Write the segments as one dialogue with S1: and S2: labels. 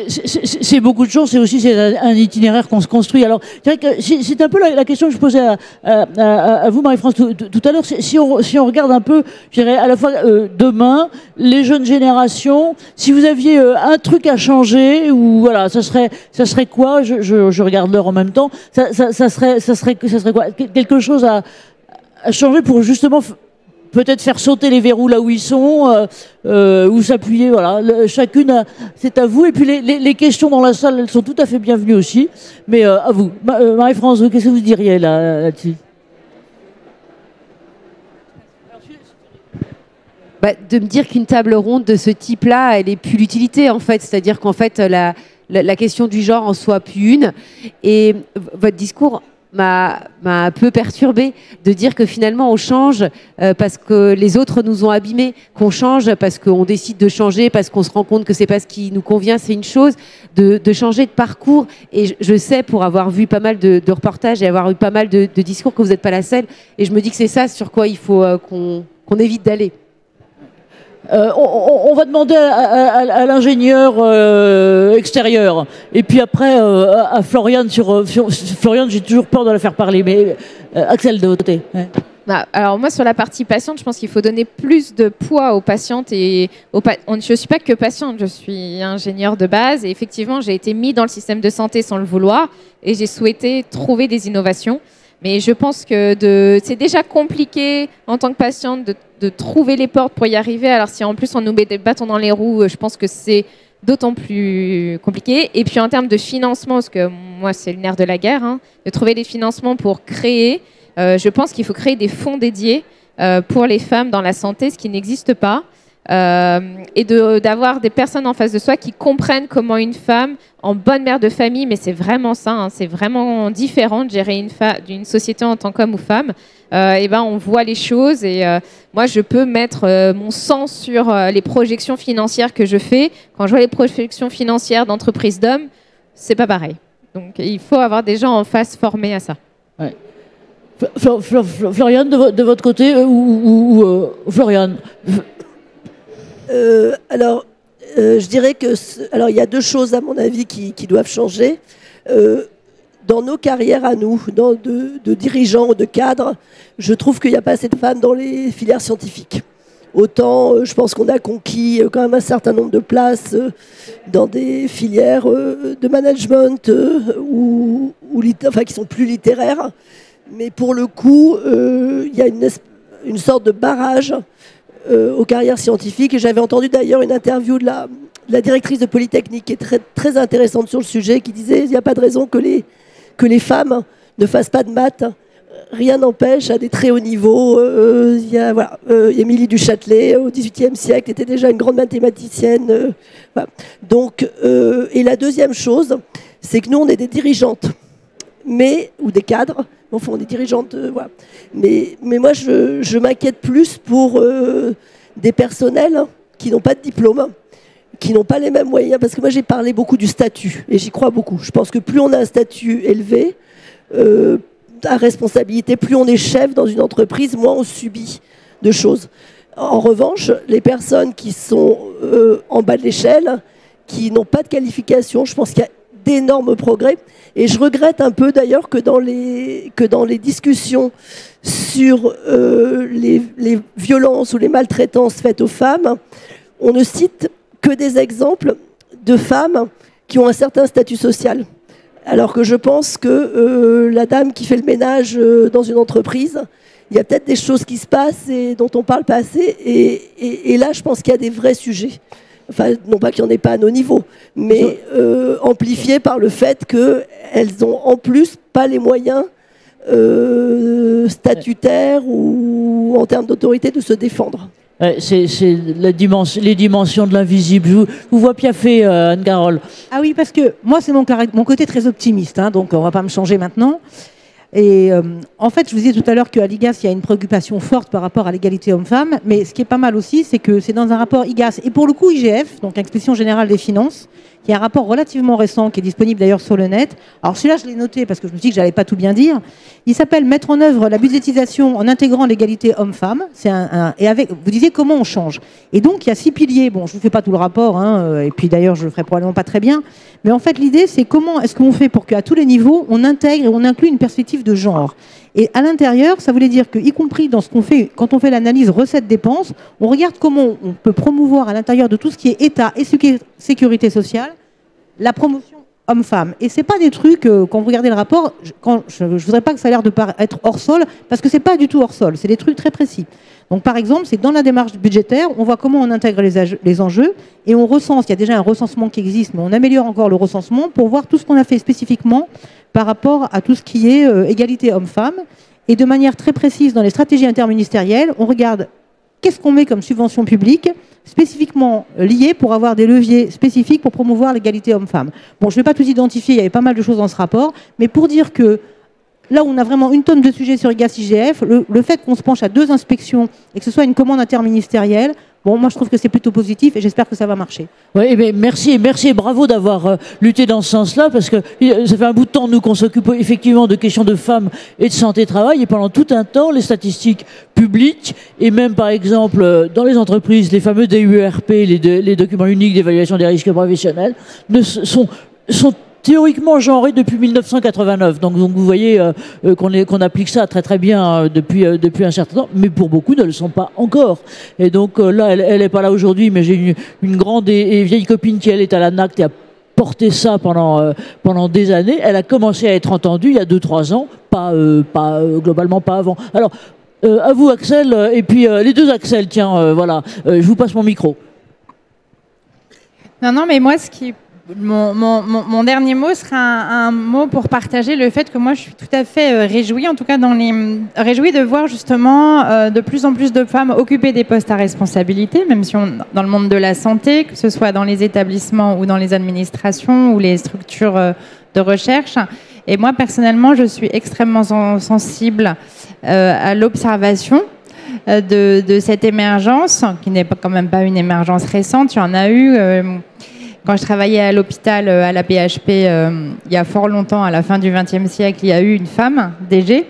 S1: C'est beaucoup de choses, c'est un itinéraire qu'on se construit. Alors, je dirais que c'est un peu la question que je posais à vous, Marie-France, tout à l'heure. Si on regarde un peu, je dirais, à la fois demain, les jeunes générations, si vous aviez un truc à changer, ou voilà, ça serait quoi? Je regarde l'heure en même temps. Ça serait quoi? Quelque chose à changer pour justement peut-être faire sauter les verrous là où ils sont, ou s'appuyer, voilà. Chacune, c'est à vous. Et puis les questions dans la salle, elles sont tout à fait bienvenues aussi. Mais à vous. Marie-France, qu'est-ce que vous diriez là-dessus?
S2: De me dire qu'une table ronde de ce type-là, elle n'est plus l'utilité, en fait. C'est-à-dire qu'en fait, la question du genre en soit plus une. Et votre discours m'a un peu perturbée de dire que finalement on change parce que les autres nous ont abîmés, qu'on change parce qu'on décide de changer, parce qu'on se rend compte que c'est pas ce qui nous convient, c'est une chose, de changer de parcours. Et je sais, pour avoir vu pas mal de reportages et avoir eu pas mal de discours, que vous n'êtes pas la seule, et je me dis que c'est ça sur quoi il faut qu'on évite d'aller.
S1: On va demander à l'ingénieur extérieur, et puis après à Floriane sur Floriane, j'ai toujours peur de la faire parler, mais Axel de côté. Ouais.
S3: Alors moi, sur la partie patiente, je pense qu'il faut donner plus de poids aux patientes je ne suis pas que patiente, je suis ingénieure de base, et effectivement j'ai été mise dans le système de santé sans le vouloir, et j'ai souhaité trouver des innovations. Mais je pense que c'est déjà compliqué en tant que patiente de trouver les portes pour y arriver. Alors si en plus on nous met des bâtons dans les roues, je pense que c'est d'autant plus compliqué. Et puis en termes de financement, parce que moi c'est le nerf de la guerre, de trouver des financements pour créer, je pense qu'il faut créer des fonds dédiés pour les femmes dans la santé, ce qui n'existe pas. Et d'avoir des personnes en face de soi qui comprennent comment une femme, en bonne mère de famille, mais c'est vraiment ça, c'est vraiment différent de gérer d'une société en tant qu'homme ou femme. On voit les choses, et moi je peux mettre mon sang sur les projections financières que je fais. Quand je vois les projections financières d'entreprises d'hommes, c'est pas pareil. Donc il faut avoir des gens en face formés à ça.
S1: Ouais. Floriane, de votre côté, ou Floriane?
S4: Je dirais que il y a deux choses à mon avis qui doivent changer. Dans nos carrières à nous, de dirigeants ou de cadres, je trouve qu'il n'y a pas assez de femmes dans les filières scientifiques. Autant, je pense qu'on a conquis quand même un certain nombre de places dans des filières de management qui sont plus littéraires. Mais pour le coup, il y a une sorte de barrage aux carrières scientifiques. Et j'avais entendu d'ailleurs une interview de la directrice de Polytechnique qui est très, très intéressante sur le sujet, qui disait qu'il n'y a pas de raison que les femmes ne fassent pas de maths. Rien n'empêche, à des très hauts niveaux. Émilie du Châtelet, au XVIIIe siècle, était déjà une grande mathématicienne. Voilà. Donc, et la deuxième chose, c'est que nous, on est des dirigeantes, ou des cadres. Enfin, on est dirigeantes, voilà. Mais moi, je m'inquiète plus pour des personnels qui n'ont pas de diplôme, qui n'ont pas les mêmes moyens. Parce que moi, j'ai parlé beaucoup du statut, et j'y crois beaucoup. Je pense que plus on a un statut élevé, à responsabilité, plus on est chef dans une entreprise, moins on subit de choses. En revanche, les personnes qui sont en bas de l'échelle, qui n'ont pas de qualification, je pense qu'il y a d'énormes progrès. Et je regrette un peu d'ailleurs que dans les discussions sur les violences ou les maltraitances faites aux femmes, on ne cite que des exemples de femmes qui ont un certain statut social. Alors que je pense que la dame qui fait le ménage dans une entreprise, il y a peut-être des choses qui se passent et dont on parle pas assez. Et là, je pense qu'il y a des vrais sujets. Enfin, non pas qu'il n'y en ait pas à nos niveaux, mais amplifiés par le fait qu'elles ont en plus pas les moyens statutaires ou en termes d'autorité de se défendre.
S1: C'est les dimensions de l'invisible. Je vous vois piaffer, Anne-Carole.
S5: Ah oui, parce que moi, c'est mon côté très optimiste, donc on ne va pas me changer maintenant. Et en fait, je vous disais tout à l'heure qu'à l'IGAS, il y a une préoccupation forte par rapport à l'égalité homme-femme. Mais ce qui est pas mal aussi, c'est que c'est dans un rapport IGAS et pour le coup IGF, donc Inspection Générale des Finances, qui est un rapport relativement récent, qui est disponible d'ailleurs sur le net. Alors celui-là, je l'ai noté parce que je me suis dit que j'allais pas tout bien dire. Il s'appelle Mettre en œuvre la budgétisation en intégrant l'égalité homme-femme. Et avec, vous disiez comment on change. Et donc il y a 6 piliers. Bon, je vous fais pas tout le rapport, hein, et puis d'ailleurs je le ferai probablement pas très bien. Mais en fait, l'idée, c'est comment est-ce qu'on fait pour qu'à tous les niveaux, on intègre et on inclut une perspective de genre. Et à l'intérieur, ça voulait dire que, y compris dans ce qu'on fait, quand on fait l'analyse recettes-dépenses, on regarde comment on peut promouvoir à l'intérieur de tout ce qui est État et sécurité sociale, la promotion homme-femme. Et c'est pas des trucs, quand vous regardez le rapport, je voudrais pas que ça a l'air de être hors sol, parce que c'est pas du tout hors sol, c'est des trucs très précis. Donc par exemple, c'est que dans la démarche budgétaire, on voit comment on intègre les enjeux et on recense. Il y a déjà un recensement qui existe, mais on améliore encore le recensement pour voir tout ce qu'on a fait spécifiquement par rapport à tout ce qui est égalité homme-femme. Et de manière très précise, dans les stratégies interministérielles, on regarde qu'est-ce qu'on met comme subvention publique spécifiquement liée pour avoir des leviers spécifiques pour promouvoir l'égalité homme-femme. Bon, je ne vais pas tout identifier, il y avait pas mal de choses dans ce rapport, mais pour dire que là où on a vraiment une tonne de sujets sur IGAS-IGF, le fait qu'on se penche à 2 inspections et que ce soit une commande interministérielle, bon, moi je trouve que c'est plutôt positif et j'espère que ça va marcher.
S1: Oui, mais merci et bravo d'avoir lutté dans ce sens-là, parce que ça fait un bout de temps, nous, qu'on s'occupe effectivement de questions de femmes et de santé-travail, et pendant tout un temps, les statistiques publiques, et même par exemple dans les entreprises, les fameux DUERP, les documents uniques d'évaluation des risques professionnels, sont théoriquement genré depuis 1989. Donc vous voyez qu'on applique ça très très bien depuis un certain temps, mais pour beaucoup ne le sont pas encore. Et donc là, elle n'est pas là aujourd'hui, mais j'ai une grande et vieille copine qui, elle, est à la NACT et a porté ça pendant des années. Elle a commencé à être entendue il y a 2-3 ans, globalement pas avant. Alors, à vous Axel, et puis les 2 Axel, tiens, voilà, je vous passe mon micro.
S6: Non, mais moi, mon dernier mot sera un mot pour partager le fait que moi je suis tout à fait réjouie, en tout cas réjouie de voir justement de plus en plus de femmes occuper des postes à responsabilité, même si dans le monde de la santé, que ce soit dans les établissements ou dans les administrations ou les structures de recherche. Et moi personnellement, je suis extrêmement sensible à l'observation de cette émergence, qui n'est quand même pas une émergence récente. Il y en a eu... Quand je travaillais à l'hôpital, à la PHP, il y a fort longtemps, à la fin du XXe siècle, il y a eu une femme, DG.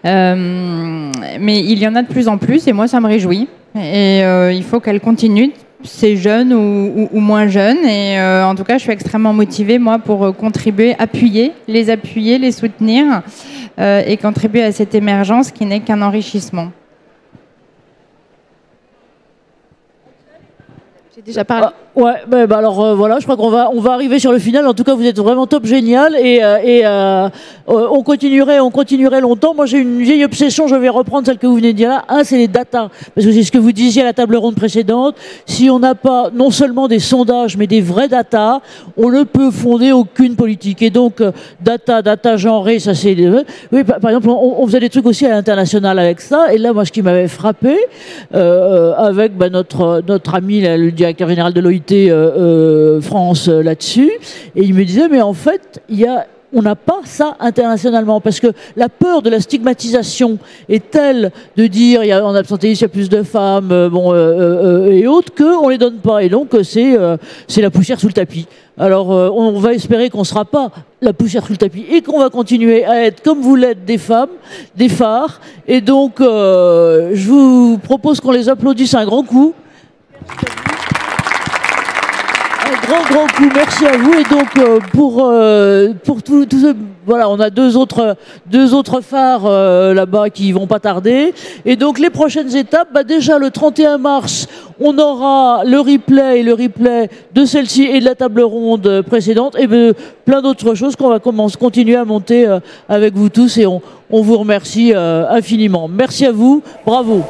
S6: Mais il y en a de plus en plus, et moi, ça me réjouit. Et il faut qu'elle continue, c'est jeune ou moins jeune. Et en tout cas, je suis extrêmement motivée, moi, pour contribuer, appuyer, les soutenir et contribuer à cette émergence qui n'est qu'un enrichissement.
S3: Déjà parlé.
S1: Ouais, alors voilà, je crois qu'on va arriver sur le final. En tout cas, vous êtes vraiment top, génial, et on continuerait longtemps. Moi, j'ai une vieille obsession. Je vais reprendre celle que vous venez de dire là. C'est les data, parce que c'est ce que vous disiez à la table ronde précédente. Si on n'a pas non seulement des sondages, mais des vrais data, on ne peut fonder aucune politique. Et donc, data genrée, ça c'est. Oui, par exemple, on faisait des trucs aussi à l'international avec ça. Et là, moi, ce qui m'avait frappé, avec notre ami, le directeur général de l'OIT France là-dessus, et il me disait, mais en fait, on n'a pas ça internationalement, parce que la peur de la stigmatisation est telle de dire en absentéisme il y a plus de femmes et autres, qu'on ne les donne pas, et donc c'est la poussière sous le tapis. Alors on va espérer qu'on ne sera pas la poussière sous le tapis et qu'on va continuer à être, comme vous l'êtes, des femmes, des phares, et donc je vous propose qu'on les applaudisse un grand coup. Grand coup, merci à vous. Et donc pour tout ce, voilà, on a deux autres phares là-bas qui vont pas tarder. Et donc les prochaines étapes, déjà le 31 mars, on aura le replay de celle-ci et de la table ronde précédente, et plein d'autres choses qu'on va continuer à monter avec vous tous, et on vous remercie infiniment. Merci à vous, bravo.